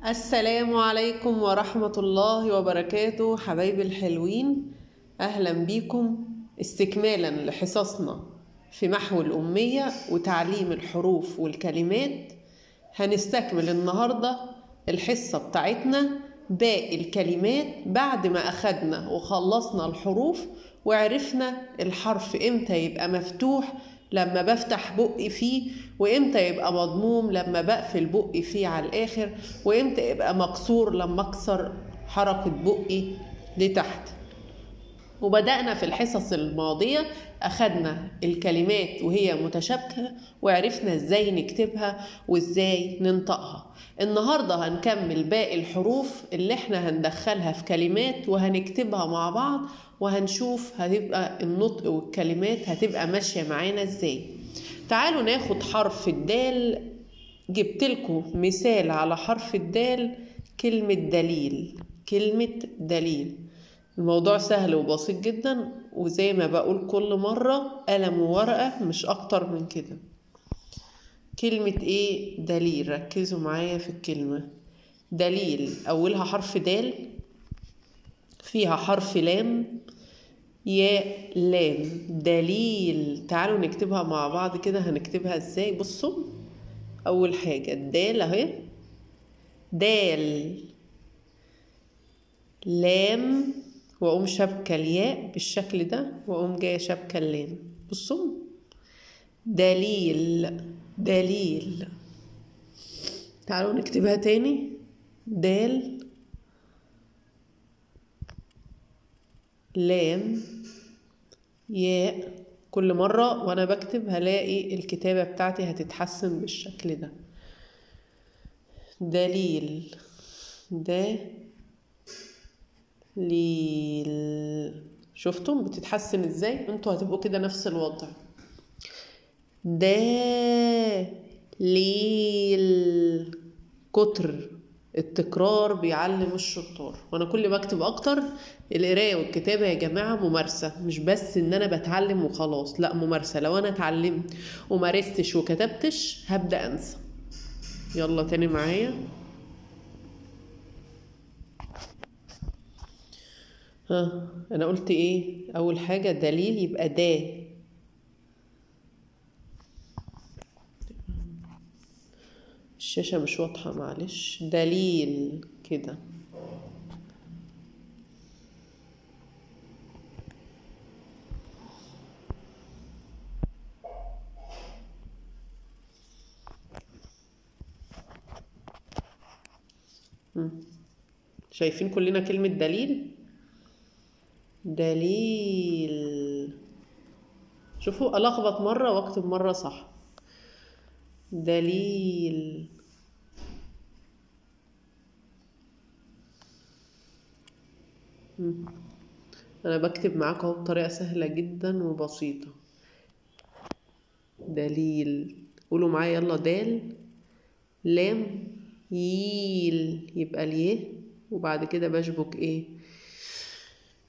السلام عليكم ورحمة الله وبركاته حبايبي الحلوين. أهلا بيكم استكمالا لحصصنا في محو الأمية وتعليم الحروف والكلمات. هنستكمل النهاردة الحصة بتاعتنا باقي الكلمات بعد ما أخدنا وخلصنا الحروف وعرفنا الحرف إمتى يبقى مفتوح لما بفتح بقي فيه، وإمتى يبقى مضموم لما بقفل بقي فيه على الآخر، وإمتى يبقى مكسور لما أكسر حركة بقي لتحت. وبدأنا في الحصص الماضية أخدنا الكلمات وهي متشابكة وعرفنا إزاي نكتبها وإزاي ننطقها. النهاردة هنكمل باقي الحروف اللي احنا هندخلها في كلمات وهنكتبها مع بعض، وهنشوف هتبقى النطق والكلمات هتبقى ماشية معانا إزاي. تعالوا ناخد حرف الدال. جبتلكوا مثال على حرف الدال، كلمة دليل. كلمة دليل الموضوع سهل وبسيط جدا، وزي ما بقول كل مرة قلم وورقة مش أكتر من كده. كلمة إيه؟ دليل. ركزوا معايا في الكلمة دليل. أولها حرف دال، فيها حرف لام، ياء لام. دليل. تعالوا نكتبها مع بعض كده. هنكتبها إزاي؟ بصوا، أول حاجة الدال أهي، دال لام، واقوم شابكه الياء بالشكل ده، واقوم جايه شابكه اللام. بصوا، دليل. دليل. تعالوا نكتبها تاني. دال لام ياء. كل مرة وانا بكتب هلاقي الكتابة بتاعتي هتتحسن بالشكل ده. دليل. ليل. شفتم بتتحسن ازاي؟ انتوا هتبقوا كده نفس الوضع. ليل. كتر التكرار بيعلم الشطار، وانا كل ما اكتب اكتر. القرايه والكتابه يا جماعه ممارسه، مش بس ان انا بتعلم وخلاص، لا ممارسه. لو انا اتعلمت ومارستش وكتبتش هبدا انسى. يلا تاني معايا. انا قلت ايه؟ اول حاجه دليل، يبقى دا. الشاشه مش واضحه معلش. دليل كده. شايفين كلنا كلمه دليل؟ دليل. شوفوا، ألخبط مرة واكتب مرة صح. دليل. أنا بكتب معاكم اهو بطريقة سهلة جدا وبسيطة. دليل. قولوا معايا يلا. دال لام ييل، يبقى اليه، وبعد كده بشبك ايه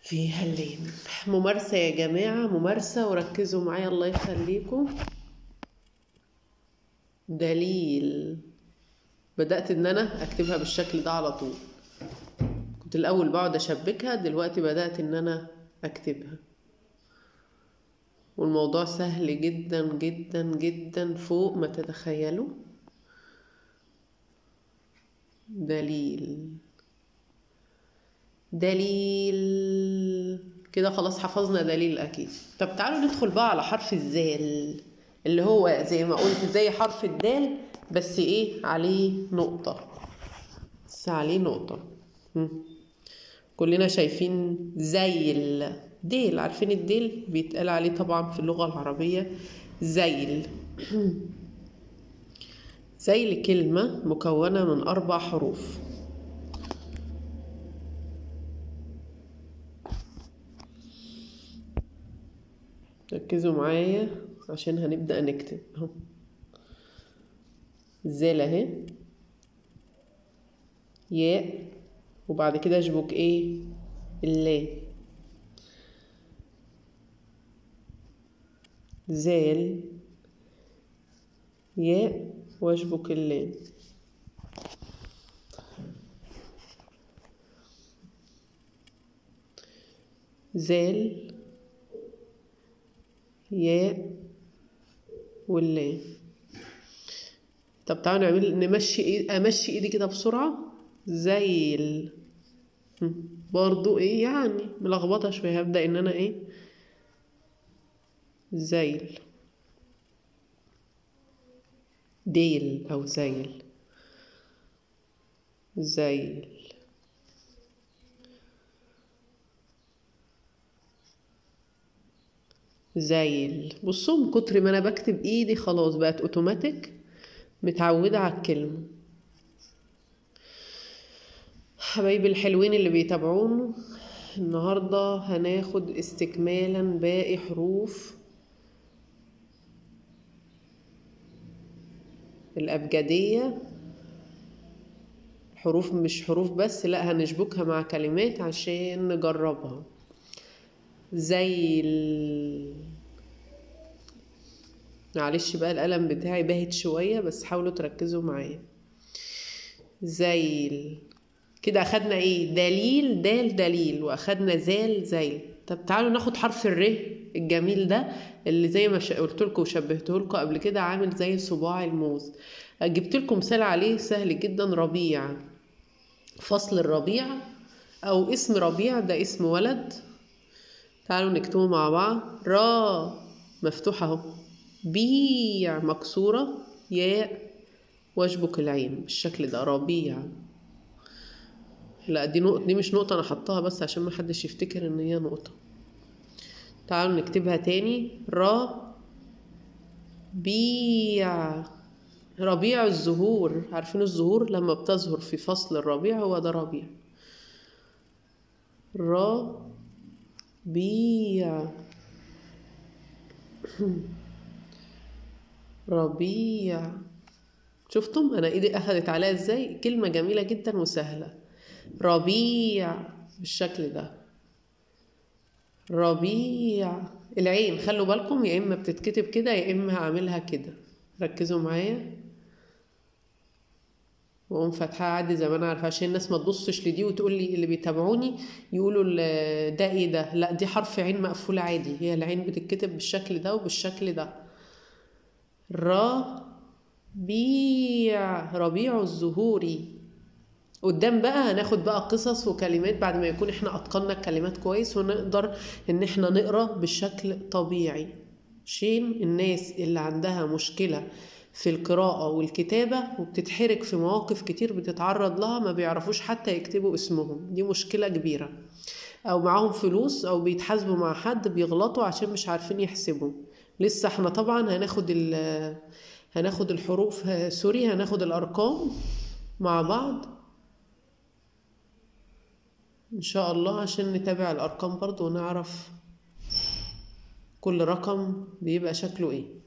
فيها اللام. ممارسة يا جماعة، ممارسة، وركزوا معايا الله يخليكم. دليل. بدأت ان انا اكتبها بالشكل ده على طول. كنت الاول بقعد اشبكها، دلوقتي بدأت ان انا اكتبها، والموضوع سهل جدا جدا جدا فوق ما تتخيلوا. دليل. دليل. كده خلاص حفظنا دليل اكيد. طب تعالوا ندخل بقى على حرف الزال، اللي هو زي ما قلت زي حرف الدال، بس ايه عليه نقطة. بس عليه نقطة. كلنا شايفين زي الديل. عارفين الديل بيتقال عليه طبعا في اللغة العربية زيل. زيل كلمة مكونة من 4 حروف. ركزوا معايا عشان هنبدأ نكتب اهو. زال اهي، ياء، وبعد كده اشبك ايه اللام. زال ياء واشبك اللام. زال، ياء، واللام. طب تعالوا امشي ايدي كده بسرعة. زيل. برضو ايه يعني ملخبطة شوية، هبدأ ان انا ايه زيل، ديل او زيل، زيل، زيل. بصوا من كتر ما انا بكتب ايدي خلاص بقت اوتوماتيك متعودة على الكلمة. حبايبي الحلوين اللي بيتابعونا، النهاردة هناخد استكمالا باقي حروف الأبجدية. حروف مش حروف بس، لا هنشبكها مع كلمات عشان نجربها. زي معلش بقى القلم بتاعي باهت شوية بس حاولوا تركزوا معايا. زي كده أخدنا ايه؟ دليل، دال، دليل، وأخدنا زال، زيل. طب تعالوا ناخد حرف الر الجميل ده اللي زي ما قلت لكم وشبهته لكم قبل كده، عامل زي صباع الموز. جبت لكم مثال عليه سهل جدا. ربيع، فصل الربيع او اسم ربيع ده اسم ولد. تعالوا نكتبه مع بعض. را مفتوحة اهو، بيع مكسورة، ياء، واشبك العين بالشكل ده. ربيع. لا دي نقطة، دي مش نقطة، انا حطها بس عشان ما حدش يفتكر ان هي نقطة. تعالوا نكتبها تاني. را بيع. ربيع الزهور، عارفين الزهور لما بتزهر في فصل الربيع هو ده ربيع. ربيع. ربيع. شفتم انا ايدي اخدت عليها ازاي؟ كلمة جميلة جدا وسهلة. ربيع بالشكل ده. ربيع. العين خلوا بالكم يا اما بتتكتب كده يا اما هعملها كده. ركزوا معايا. واقوم فاتحاها عادي زي ما انا عارفه عشان الناس ما تبصش لدي وتقول لي اللي بيتابعوني يقولوا ده ايه ده. لا دي حرف عين مقفوله عادي، هي العين بتتكتب بالشكل ده وبالشكل ده. ربيع، ربيع الزهوري. قدام بقى هناخد بقى قصص وكلمات بعد ما يكون احنا اتقنا الكلمات كويس ونقدر ان احنا نقرا بشكل طبيعي. شين الناس اللي عندها مشكلة في القراءة والكتابة وبتتحرك في مواقف كتير بتتعرض لها ما بيعرفوش حتى يكتبوا اسمهم، دي مشكلة كبيرة. او معاهم فلوس او بيتحاسبوا مع حد بيغلطوا عشان مش عارفين يحسبوا. لسه احنا طبعا هناخد الحروف، سوري هناخد الارقام مع بعض ان شاء الله عشان نتابع الارقام برضو ونعرف كل رقم بيبقى شكله ايه.